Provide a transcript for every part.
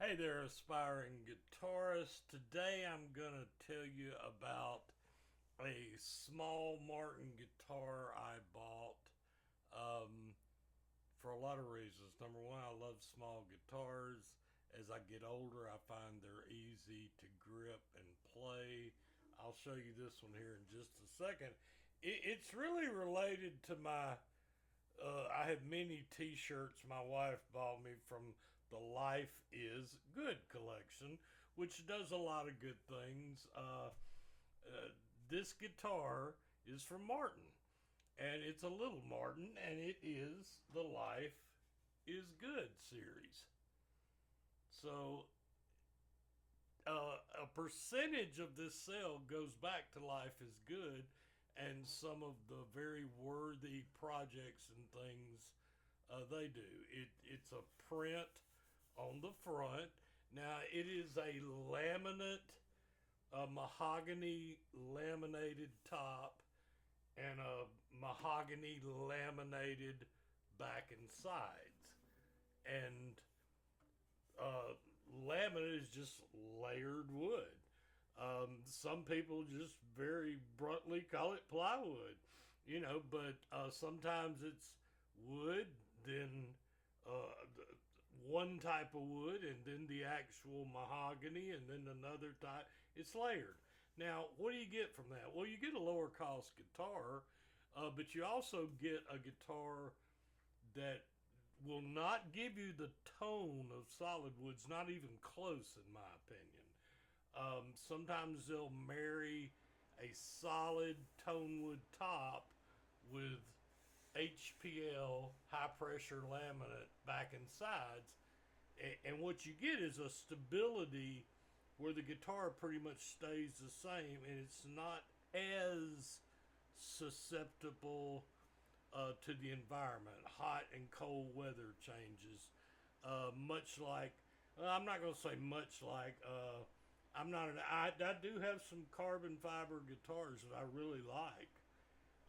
Hey there, aspiring guitarist. Today I'm going to tell you about a small Martin guitar I bought um, for a lot of reasons. Number one, I love small guitars. As I get older, I find they're easy to grip and play. I'll show you this one here in just a second. It's really related to my I have many T-shirts my wife bought me from the Life is Good collection, which does a lot of good things. Uh, this guitar is from Martin, and it's a little Martin, and it is the Life is Good series. So a percentage of this sale goes back to Life is Good and some of the very worthy projects and things they do. It's a print on the front. Now, it is a laminate, a mahogany laminated top, and a mahogany laminated back and sides. And uh, laminate is just layered wood. Some people just very bluntly call it plywood, but sometimes it's wood, then one type of wood, and then the actual mahogany, and then another type. It's layered. Now, what do you get from that? Well, you get a lower cost guitar, but you also get a guitar that will not give you the tone of solid woods, not even close, in my opinion. Sometimes they'll marry a solid tone wood top with HPL, high pressure laminate back and sides, and what you get is a stability where the guitar pretty much stays the same, and it's not as susceptible to the environment, hot and cold weather changes. Much like, I'm not going to say much like, I'm not an, I do have some carbon fiber guitars that I really like.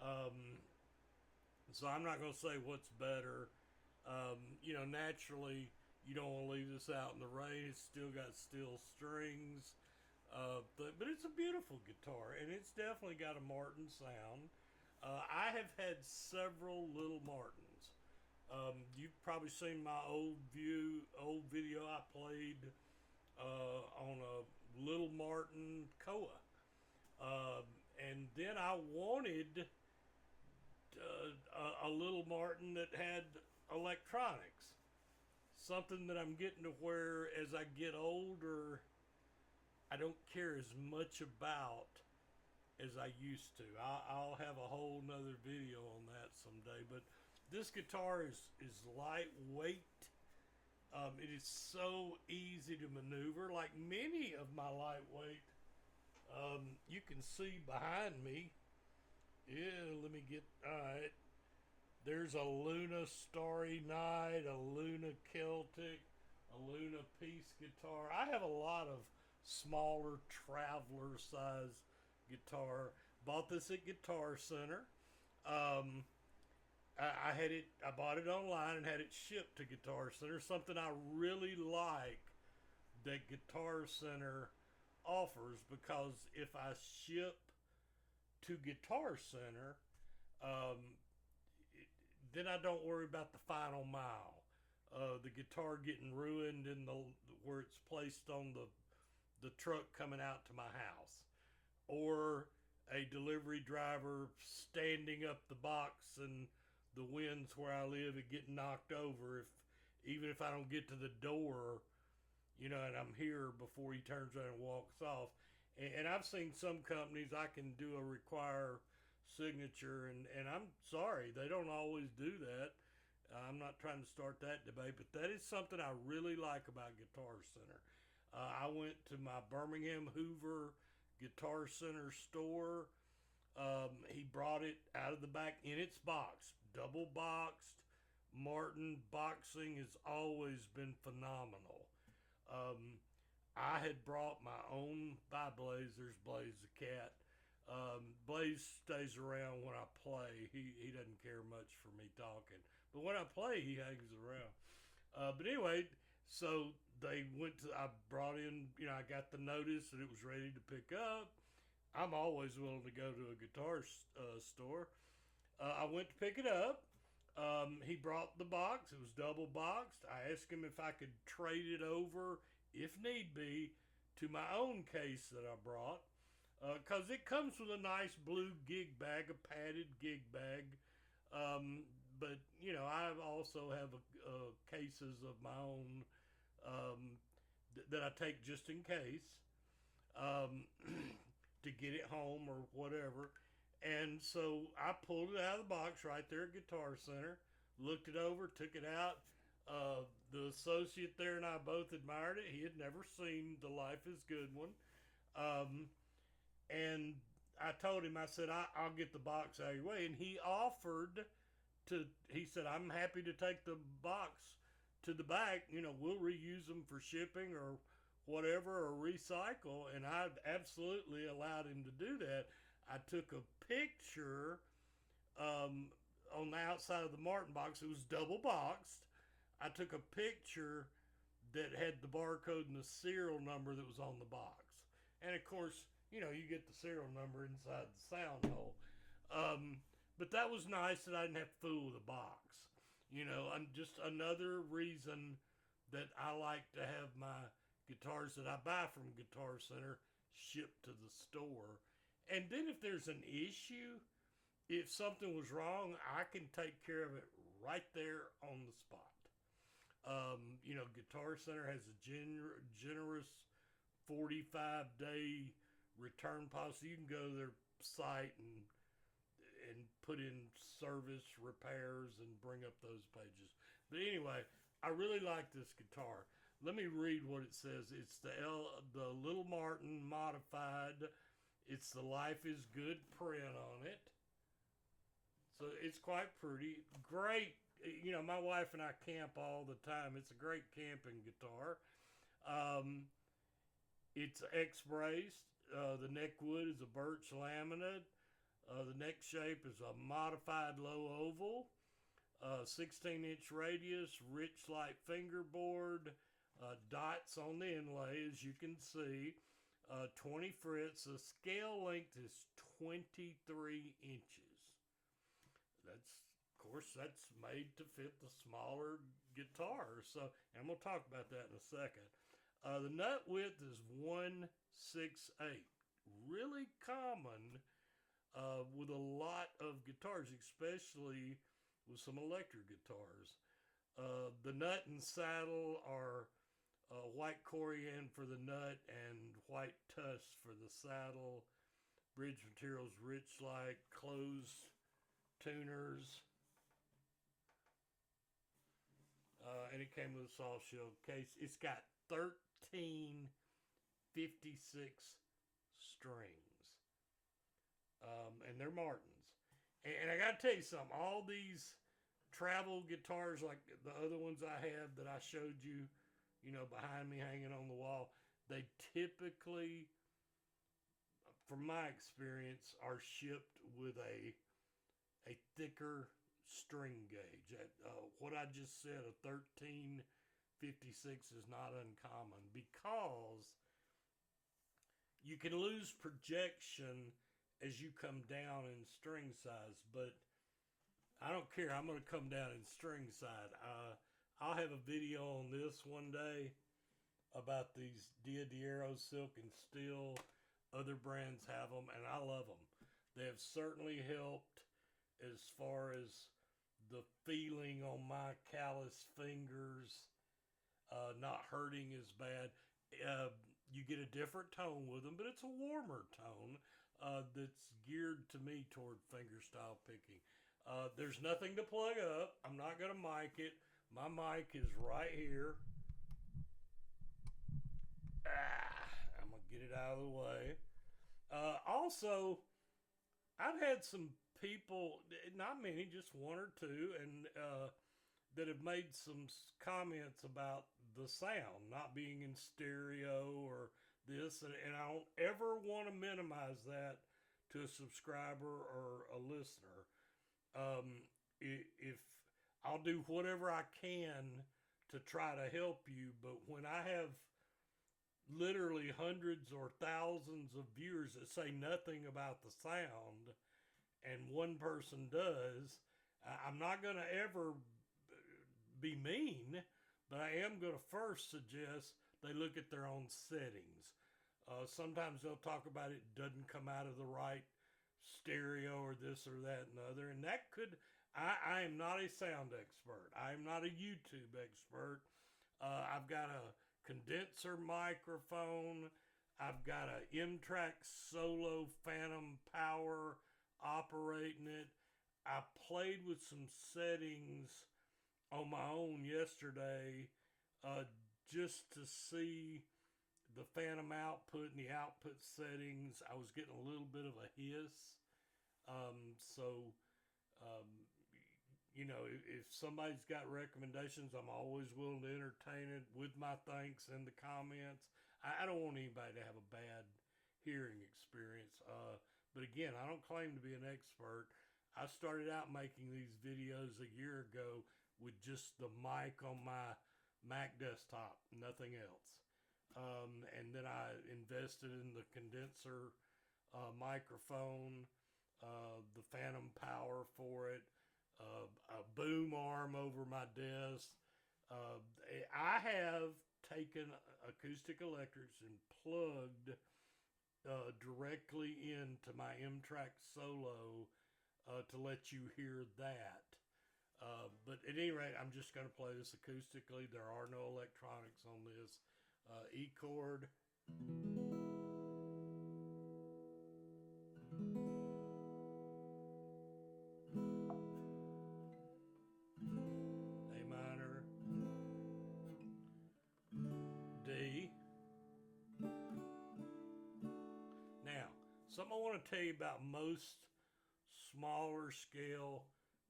Um, so I'm not going to say what's better. Naturally, you don't want to leave this out in the rain. It's still got steel strings. But it's a beautiful guitar, and it's definitely got a Martin sound. I have had several little Martins. You've probably seen my old video I played on a little Martin Koa. And then I wanted a little Martin that had electronics. Something that I'm getting to where as I get older, I don't care as much about as I used to. I'll have a whole nother video on that someday. But this guitar is lightweight. It is so easy to maneuver. Like many of my lightweight, you can see behind me. Yeah, let me get. All right. There's a Luna Starry Night, a Luna Celtic, a Luna Peace guitar. I have a lot of smaller traveler size guitar. Bought this at Guitar Center. Um, I had it. I bought it online and had it shipped to Guitar Center. Something I really like that Guitar Center offers, because if I ship to Guitar Center, um, then I don't worry about the final mile. The guitar getting ruined in the where it's placed on the truck coming out to my house, or a delivery driver standing up the box and the winds where I live and getting knocked over. If even if I don't get to the door, and I'm here before he turns around and walks off. And I've seen some companies I can do a require signature, and I'm sorry, they don't always do that. I'm not trying to start that debate, but that is something I really like about Guitar Center. I went to my Birmingham Hoover Guitar Center store. He brought it out of the back in its box, double boxed. Martin boxing has always been phenomenal. Um, I had brought my own by Blaze. There's Blaze the cat. Blaze stays around when I play. He doesn't care much for me talking, but when I play, he hangs around. But anyway, so I brought in, I got the notice that it was ready to pick up. I'm always willing to go to a guitar store. I went to pick it up. He brought the box. It was double boxed. I asked him if I could trade it over, if need be, to my own case that I brought. Because it comes with a nice blue gig bag, a padded gig bag. Um, but, I also have cases of my own that I take just in case um, to get it home or whatever. And so I pulled it out of the box right there at Guitar Center, looked it over, took it out. The associate there and I both admired it. He had never seen the Life is Good one. Um, and I told him, I said, I'll get the box out of your way. And he said, I'm happy to take the box to the back. We'll reuse them for shipping or whatever, or recycle. And I absolutely allowed him to do that. I took a picture on the outside of the Martin box. It was double boxed. I took a picture that had the barcode and the serial number that was on the box. And of course, you get the serial number inside the sound hole. But that was nice that I didn't have to fool with the box. Just another reason that I like to have my guitars that I buy from Guitar Center shipped to the store. And then if there's an issue, if something was wrong, I can take care of it right there on the spot. Guitar Center has a generous 45-day return policy. You can go to their site and put in service repairs and bring up those pages. But anyway, I really like this guitar. Let me read what it says. It's the Little Martin modified. It's the Life is Good print on it. So it's quite pretty. Great. My wife and I camp all the time. It's a great camping guitar. It's X-braced. The neck wood is a birch laminate. The neck shape is a modified low oval. 16-inch radius, rich light fingerboard. Dots on the inlay, as you can see. 20 frets. The scale length is 23 inches. That's made to fit the smaller guitar. So, and I'm going to talk about that in a second. The nut width is 1/6/8. Really common with a lot of guitars, especially with some electric guitars. The nut and saddle are white corian for the nut and white tusk for the saddle. Bridge materials rich like closed tuners. And it came with a soft shell case. It's got 1356 strings. And they're Martins. And I got to tell you something. All these travel guitars, like the other ones I have that I showed you, behind me hanging on the wall, they typically, from my experience, are shipped with a thicker string gauge. What I just said, a 1356 is not uncommon because you can lose projection as you come down in string size, but I don't care. I'm going to come down in string size. I'll have a video on this one day about these Dia de Oro Silk and Steel. Other brands have them, and I love them. They have certainly helped as far as the feeling on my calloused fingers, not hurting as bad. You get a different tone with them, but it's a warmer tone that's geared to me toward fingerstyle picking. There's nothing to plug up. I'm not going to mic it. My mic is right here. I'm going to get it out of the way. Also, I've had some people, not many, just one or two, and that have made some comments about the sound not being in stereo or this, and I don't ever want to minimize that to a subscriber or a listener. If I'll do whatever I can to try to help you. But when I have literally hundreds or thousands of viewers that say nothing about the sound, and one person does, I'm not going to ever be mean, but I am going to first suggest they look at their own settings. Sometimes they'll talk about it doesn't come out of the right stereo or this or that and the other, and that could. I am not a sound expert. I am not a YouTube expert. I've got a condenser microphone. I've got a M-Track Solo Phantom Power operating it. I played with some settings on my own yesterday just to see the phantom output and the output settings. I was getting a little bit of a hiss. So, you know, if somebody's got recommendations, I'm always willing to entertain it with my thanks in the comments. I don't want anybody to have a bad hearing experience. But again, I don't claim to be an expert. I started out making these videos a year ago with just the mic on my Mac desktop, nothing else. And then I invested in the condenser microphone, the phantom power for it, a boom arm over my desk. I have taken acoustic electrics and plugged directly into my M-Track Solo to let you hear that. But at any rate, I'm just going to play this acoustically. There are no electronics on this. E chord. A minor. D. Now, something I want to tell you about most smaller scale,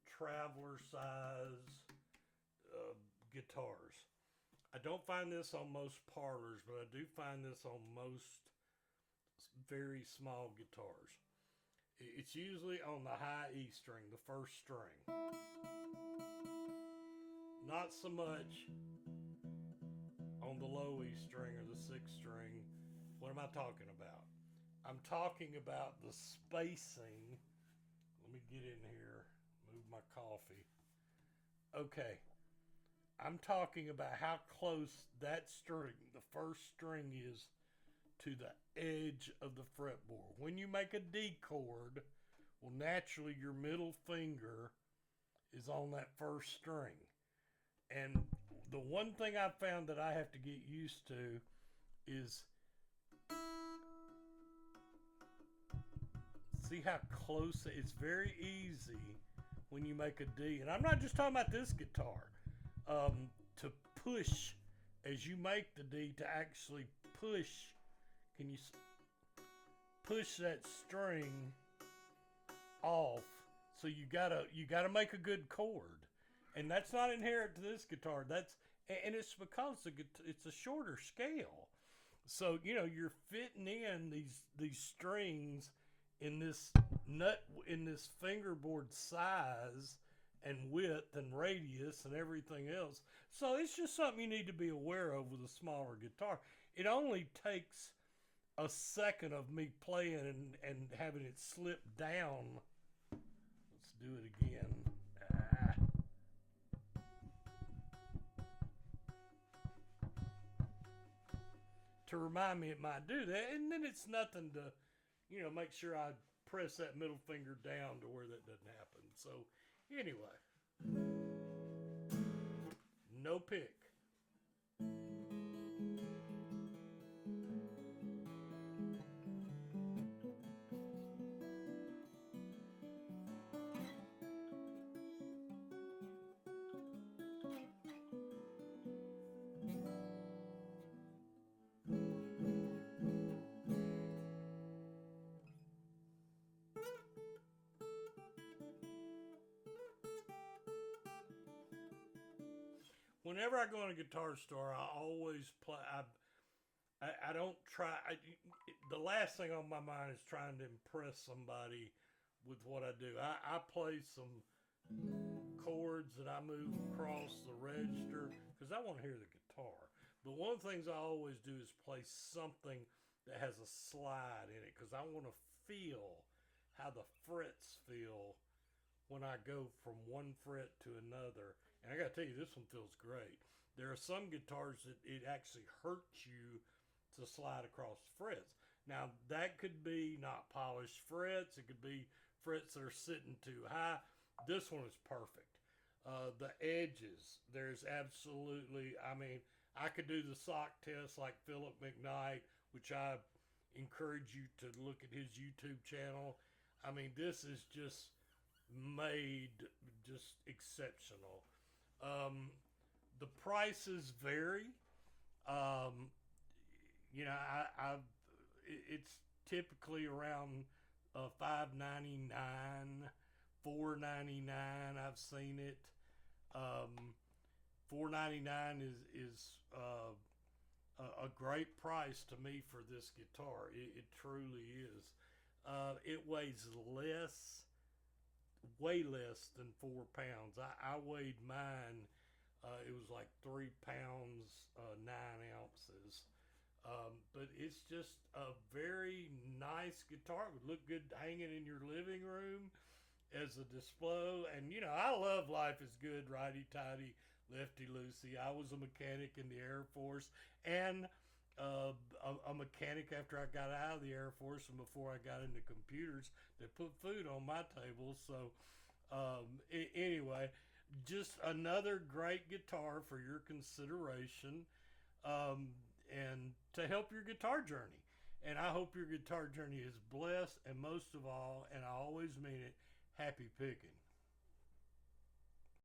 traveler size guitars. I don't find this on most parlors, but I do find this on most very small guitars. It's usually on the high E string, the first string. Not so much on the low E string or the sixth string. What am I talking about? I'm talking about the spacing. Let me get in here, move my coffee. Okay. I'm talking about how close that string, the first string, is to the edge of the fretboard. When you make a D chord, well, naturally your middle finger is on that first string. And the one thing I've found that I have to get used to is, see how close, it's very easy when you make a D. And I'm not just talking about this guitar. To push as you make the D, to actually push, can you push that string off? So you gotta make a good chord, and that's not inherent to this guitar. And it's because it's a shorter scale, so you know you're fitting in these strings in this fingerboard size and width and radius and everything else. So it's just something you need to be aware of with a smaller guitar. It only takes a second of me playing and having it slip down. Let's do it again. To remind me it might do that, and then it's nothing to, you know, make sure I press that middle finger down to where that doesn't happen. So anyway, no pick. Whenever I go in a guitar store, I always play. I don't try. The last thing on my mind is trying to impress somebody with what I do. I play some chords that I move across the register because I want to hear the guitar. But one of the things I always do is play something that has a slide in it because I want to feel how the frets feel when I go from one fret to another. And I got to tell you, this one feels great. There are some guitars that it actually hurts you to slide across the frets. Now, that could be not polished frets, it could be frets that are sitting too high. This one is perfect. The edges, there's absolutely, I mean, I could do the sock test like Philip McKnight, which I encourage you to look at his YouTube channel. I mean, this is just made just exceptional. The prices vary. Um, it's typically around $5.99, $4.99. I've seen it. $4.99 is a great price to me for this guitar. It truly is. It weighs way less than 4 pounds. I weighed mine. It was like 3 pounds, 9 ounces. But it's just a very nice guitar. It would look good hanging in your living room as a display. And I love Life is Good, righty tighty, lefty loosey. I was a mechanic in the Air Force and a mechanic after I got out of the Air Force and before I got into computers that put food on my table. So anyway, just another great guitar for your consideration and to help your guitar journey. And I hope your guitar journey is blessed and most of all, and I always mean it, happy picking.